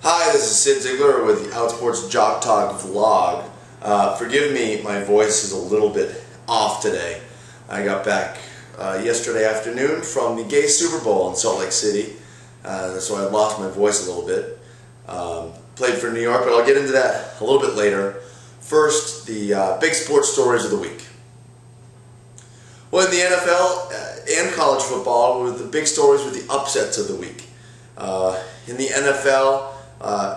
Hi, this is Sid Ziegler with the Outsports Jock Talk Vlog. Forgive me, my voice is a little bit off today. I got back yesterday afternoon from the Gay Superbowl in Salt Lake City, so I lost my voice a little bit. Played for New York, but I'll get into that a little bit later. First, the big sports stories of the week. Well, in the NFL and college football, the big stories were the upsets of the week. In the NFL,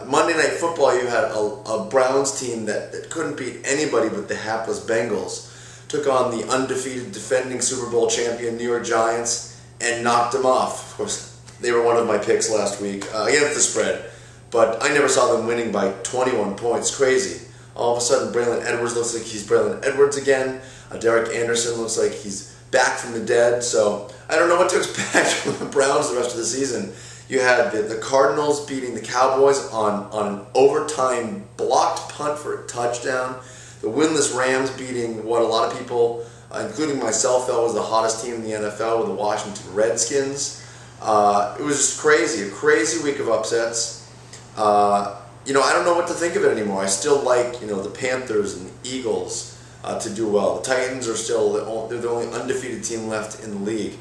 Monday Night Football, you had a Browns team that couldn't beat anybody but the hapless Bengals. Took on the undefeated defending Super Bowl champion New York Giants and knocked them off. Of course, they were one of my picks last week against the spread, but I never saw them winning by 21 points. Crazy. All of a sudden, Braylon Edwards looks like he's Braylon Edwards again. Derek Anderson looks like he's back from the dead. So I don't know what to expect from the Browns the rest of the season. You had the Cardinals beating the Cowboys on an overtime blocked punt for a touchdown. The winless Rams beating what a lot of people, including myself, felt was the hottest team in the NFL with the Washington Redskins. It was just crazy, a crazy week of upsets. I don't know what to think of it anymore. I still like, the Panthers and the Eagles to do well. The Titans are still, they're the only undefeated team left in the league.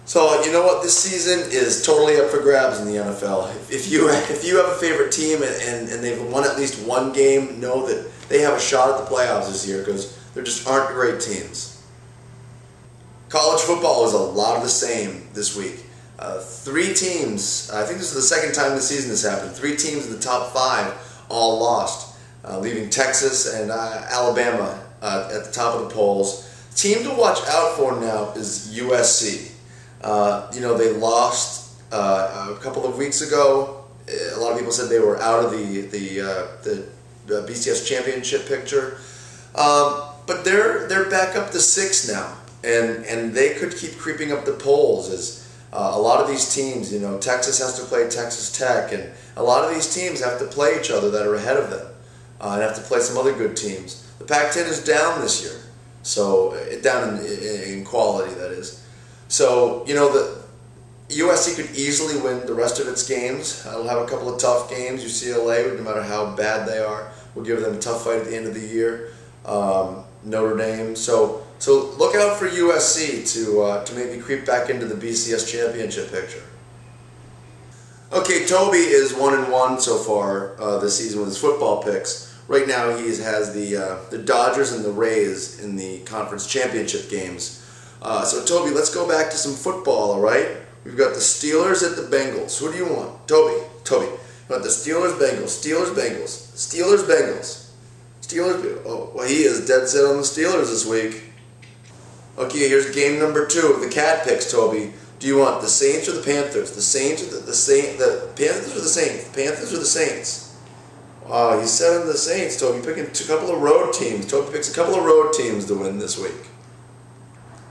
So, you know what? This season is totally up for grabs in the NFL. If you have a favorite team and they've won at least one game, know that they have a shot at the playoffs this year because there just aren't great teams. College football is a lot of the same this week. 3 teams, I think this is the second time this season has happened, 3 teams in the top 5 all lost, leaving Texas and Alabama at the top of the polls. Team to watch out for now is USC. They lost a couple of weeks ago. A lot of people said they were out of the BCS championship picture, but they're back up to 6 now, and they could keep creeping up the polls as a lot of these teams. Texas has to play Texas Tech, and a lot of these teams have to play each other that are ahead of them, and have to play some other good teams. The Pac-10 is down this year, so down in quality, that is. So, the USC could easily win the rest of its games. It'll have a couple of tough games. UCLA, no matter how bad they are, will give them a tough fight at the end of the year. Notre Dame. So look out for USC to maybe creep back into the BCS championship picture. Okay, Toby is 1-1 so far this season with his football picks. Right now he has the Dodgers and the Rays in the conference championship games. So Toby, let's go back to some football, all right? We've got the Steelers at the Bengals. Who do you want? Toby. You want the Steelers-Bengals. Oh, well, he is dead set on the Steelers this week. Okay, here's game number 2 of the cat picks, Toby. Do you want the Saints or the Panthers? The Panthers or the Saints? The Panthers or the Saints? Wow, he's set on the Saints, Toby. Picking a couple of road teams. Toby picks a couple of road teams to win this week.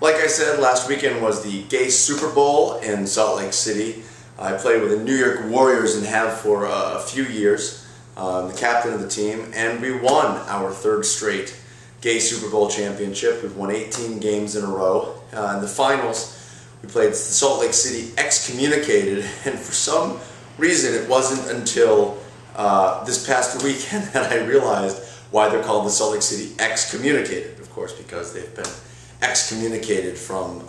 Like I said, last weekend was the Gay Superbowl in Salt Lake City. I played with the New York Warriors and have for a few years. The captain of the team, and we won our 3rd straight Gay Superbowl championship. We've won 18 games in a row. In the finals, we played Salt Lake City excommunicated, and for some reason it wasn't until this past weekend that I realized why they're called the Salt Lake City excommunicated. Of course, because they've been excommunicated from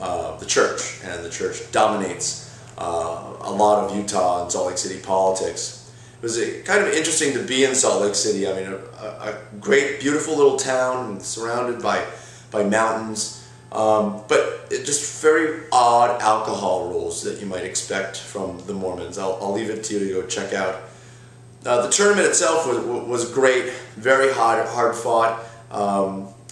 the church, and the church dominates a lot of Utah and Salt Lake City politics. It was kind of interesting to be in Salt Lake City. I mean, a great, beautiful little town surrounded by mountains, but just very odd alcohol rules that you might expect from the Mormons. I'll leave it to you to go check out. The tournament itself was great, very hard fought.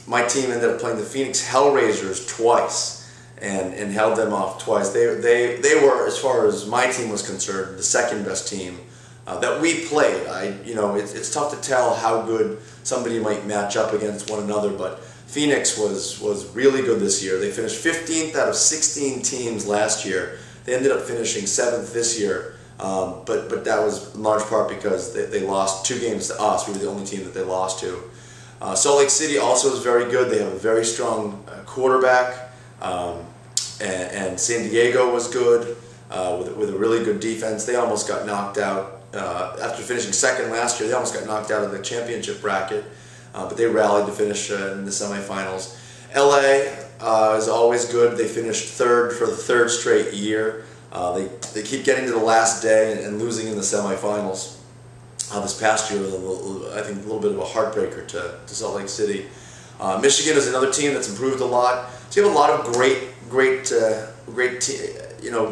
My team ended up playing the Phoenix Hellraisers twice and held them off twice. They were, as far as my team was concerned, the second best team that we played. It's tough to tell how good somebody might match up against one another, but Phoenix was really good this year. They finished 15th out of 16 teams last year. They ended up finishing 7th this year, but that was in large part because they lost 2 games to us. We were the only team that they lost to. Salt Lake City also is very good. They have a very strong quarterback, and San Diego was good. with a really good defense. They almost got knocked out after finishing second last year. They almost got knocked out of the championship bracket, but they rallied to finish in the semifinals. LA is always good. They finished third for the third straight year. They keep getting to the last day and losing in the semifinals. This past year was, I think, a little bit of a heartbreaker to Salt Lake City. Michigan is another team that's improved a lot. So you have a lot of great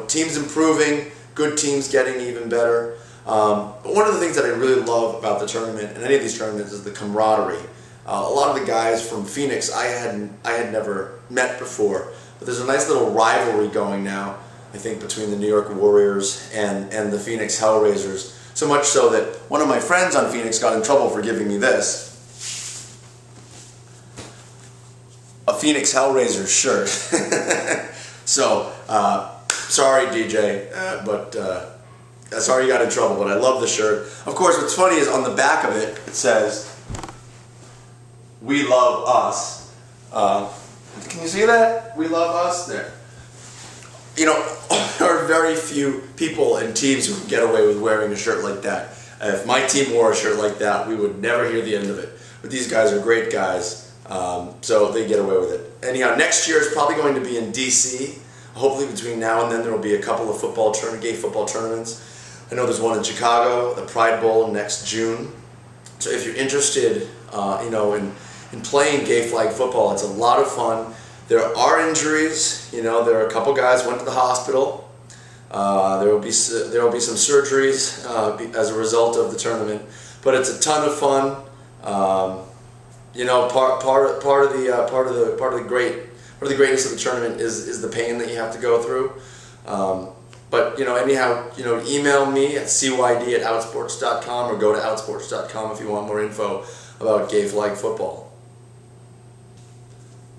teams improving, good teams getting even better. But one of the things that I really love about the tournament and any of these tournaments is the camaraderie. A lot of the guys from Phoenix I had never met before, but there's a nice little rivalry going now, I think, between the New York Warriors and the Phoenix Hellraisers. So much so that one of my friends on Phoenix got in trouble for giving me this. A Phoenix Hellraisers shirt. So, sorry DJ, but sorry you got in trouble, but I love the shirt. Of course, what's funny is on the back of it, it says, "We love us." Can you see that? We love us there. You know, there are very few people and teams who can get away with wearing a shirt like that. If my team wore a shirt like that, we would never hear the end of it. But these guys are great guys, so they get away with it. Anyhow, next year is probably going to be in DC. Hopefully between now and then there will be a couple of gay football tournaments. I know there's one in Chicago, the Pride Bowl next June. So if you're interested, in playing gay flag football, it's a lot of fun. There are injuries. There are a couple guys went to the hospital. There will be some surgeries as a result of the tournament, but it's a ton of fun. Part of the greatness of the tournament is the pain that you have to go through. But email me at cyd@outsports.com or go to outsports.com if you want more info about gay flag football.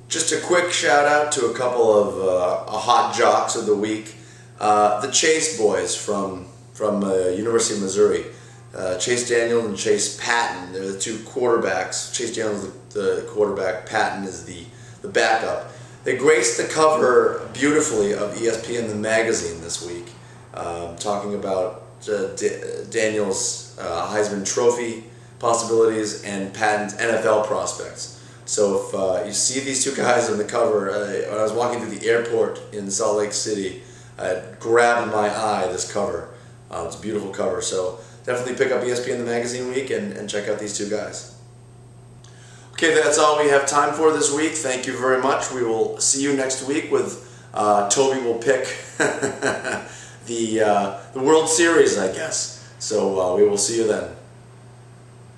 Just a quick shout out to a couple of hot jocks of the week. The Chase boys from University of Missouri. Chase Daniels and Chase Patton. They're the two quarterbacks. Chase Daniels is the quarterback. Patton is the backup. They graced the cover beautifully of ESPN the Magazine this week, talking about Daniels' Heisman Trophy possibilities and Patton's NFL prospects. So if you see these two guys on the cover, when I was walking through the airport in Salt Lake City, it grabbed my eye, this cover. It's a beautiful cover, so definitely pick up ESPN the Magazine week and check out these two guys. Okay, that's all we have time for this week. Thank you very much. We will see you next week with Toby will pick the World Series, I guess. So we will see you then.